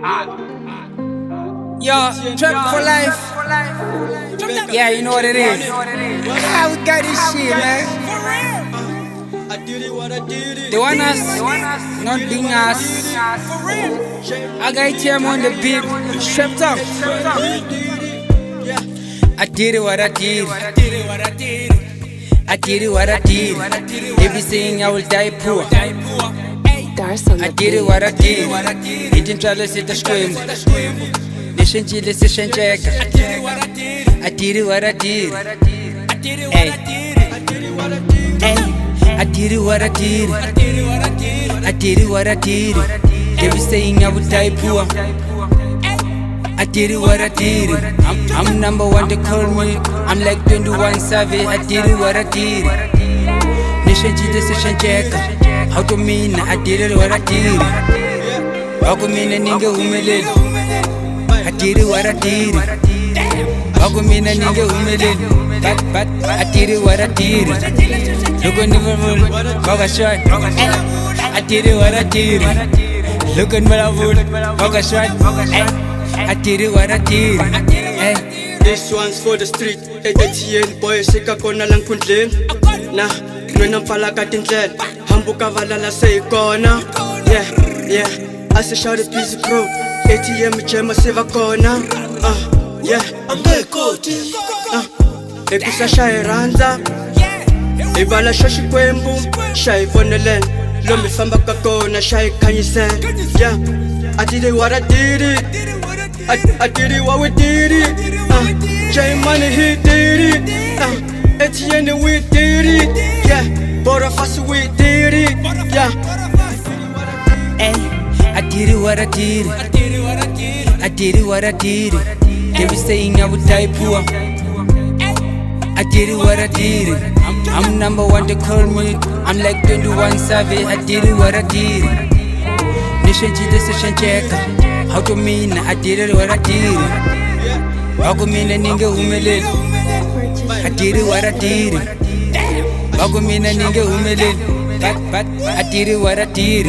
Yo, trap for life. Yeah, you know what it is. Yeah, we got this shit, man. They want us, not being us. I got him on the beat, strapped up. I did it what I did. I did it what I did. They be saying I will die poor. I did it what I did. Eating chalice at the stream. Listen to the session check. I did it what I did. Hey, I did it what I did. I did it what I did. They be saying I would die poor. I did it what I did. I'm number one, they call me. I'm like 21 Savage. I did it what I did. Listen to the session check. How to mean I did it what I did. How to mean a nigga humiliate. I did it what I did. How to mean a nigga humiliate. But I did it what I did. Look at Liverpool, Coca shot. I did it what I did. Look at Liverpool, Coca shot. I did it what I did. This one's for the street. ATN boy sika kona lang kundleni. Na nwena mpfalaka tindlela. Hambuka valala se kona. Yeah. I say shout it busy pro. ATM jema se va kona. Yeah. Angekoti. Ekusa shay ranza. Ibala shoshi kwembu. Shay vonelen. Lo mi famba ka kona shay khanyisela. Yeah. I did it what I did it. I did it what we did it. J Money he did it. Etienne we did it. Yeah, both of us we did it. Yeah. I did it what I did. I did it what I did. They be saying I would die poor. I did it what I did. I'm number one, they call me. I'm like 21 Savage. I did it what I did. Listen to the session check. How to mean I did it what I did. How to mean a nigga humiliate. I did it what I did. How to mean a nigga humiliate. But I did it what I did.